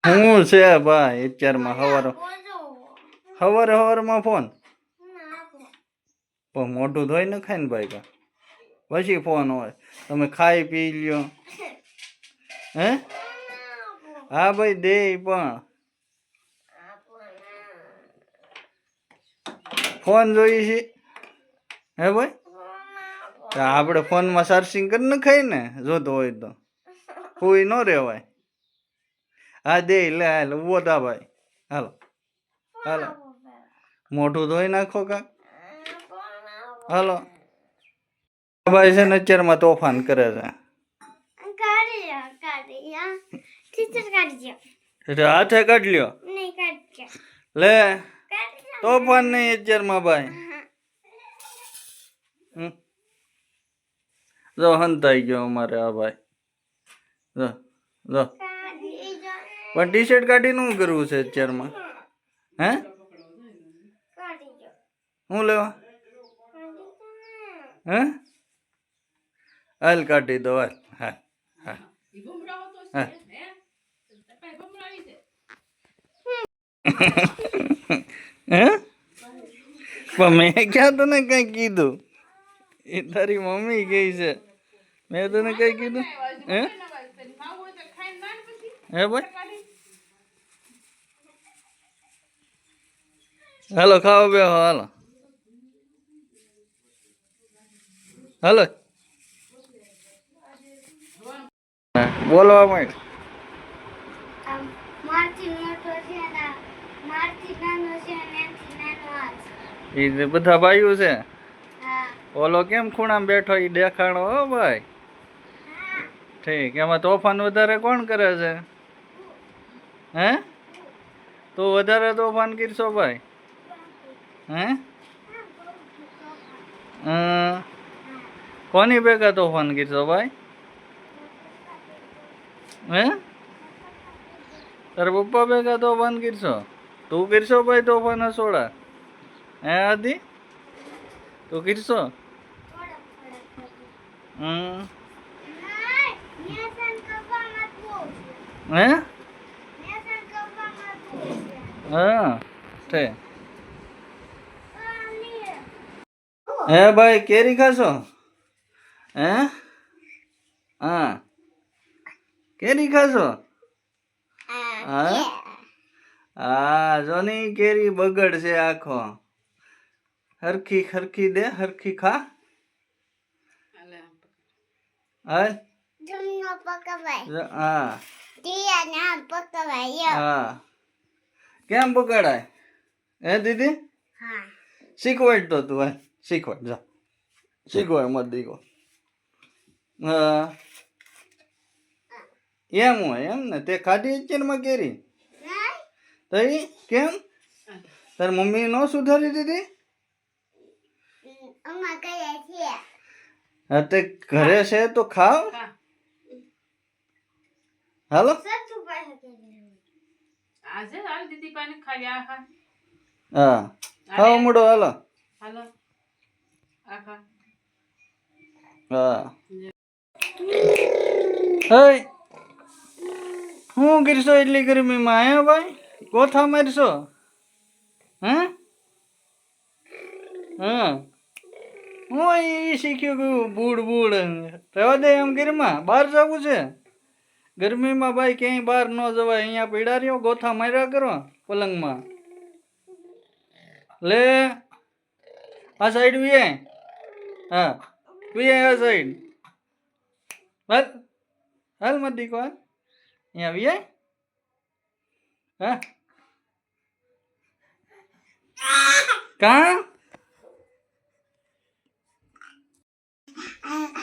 હું છે ભાઈ અત્યારમાં હવારમાં ફોન પણ મોઢું ધોઈ ન ખાય ને ભાઈ કા પછી ફોન હોય તમે ખાઈ પી લ્યો હે હા ભાઈ દે પણ ફોન જોઈએ છે હે ભાઈ આપણે ફોનમાં ચાર્જિંગ કરી ન ખાઈ ને જોતો હોય તો કોઈ ન રહેવાય હા દે લે હાલ ઉભો થા ભાઈ હાલો હાલો મોઢું ધોઈ નાખો કા હાલો ભાઈ છે ને અત્યારમાં તોફાન કરે છે હાથે કાઢ લ્યો લે તોફાન નહીં અત્યારમાં ભાઈ જો હંતાઈ ગયો અમારે આ ભાઈ જો જો પણ ટી શર્ટ કાઢીને શું કરવું છે અત્યારમાં હે શું લેવા હે હાલ કાઢી દો હાલ હા હા હા હે પણ મેં ક્યાં તને કઈ કીધું એ તારી મમ્મી ગઈ છે મેં તને કઈ કીધું હે હે ભાઈ હાલો ખાવા બે હાલો હાલો બોલવા માંડ એ બધા ભાઈઓ છે ઓલો કેમ ખૂણામાં બેઠો એ દેખાણો હો ભાઈ ઠીક એમાં તોફાન વધારે કોણ કરે છે હે તો વધારે તોફાન કરશો ભાઈ હે કોની ભેગા તોફાન કરશો ભાઈ હે તારા પપ્પા ભેગા તોફાન કરશો તું કરશો ભાઈ તોફાન હસોડા હે આદિ તું કરશો હે હા છે હે ભાઈ કેરી ખાશો હે હા કેરી ખાશો હા હા જોની કેરી બગડ છે આખો હરખી હરખી દે હરખી ખા હા હા કેમ પકડાય હે દીદી શીખવાડ તો તું હે શીખવાડ જા શીખવાડ મત દીકો હા એમ હોય એમ ને તે ખાધી અત્યારમાં કેરી તો કેમ તાર મમ્મી નો સુધારી દીધી હા તે ઘરે છે તો ખાવ હાલો હા ખાવ મૂડો હાલો હા હે હું કરશો એટલી ગરમીમાં હે ભાઈ કોથા મારશો હે હા હું એ શીખ્યું કે બૂડ બૂડ રહેવા દે એમ ગીરમાં બહાર જવું છે ગરમીમાં ભાઈ ક્યાંય બહાર ન જવાય અહીંયા પીડા રહ્યો ગોથા માર્યા કરો પલંગમાં લે આ સાઈડ વીએ હા વીએ આ સાઈડ હાલ હાલ મત દીકો હાલ અહીંયા વીએ હા કા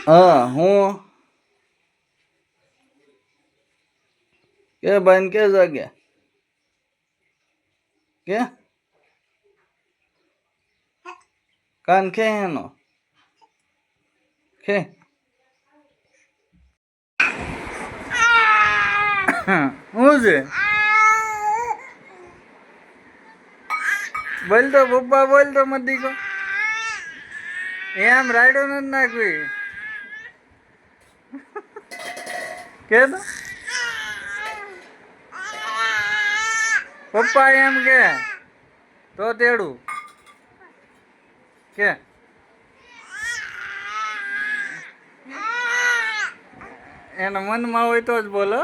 હા હું કે ભાઈ કે જાગ્યા કે કાન ખે એનો ખે શું છે બોલ તો પપ્પા બોલ તો મત દીકો એમ રાયડો નથી નાખવી કે તો પપ્પા એમ કે તો તેડું કે એના મનમાં હોય તો જ બોલો.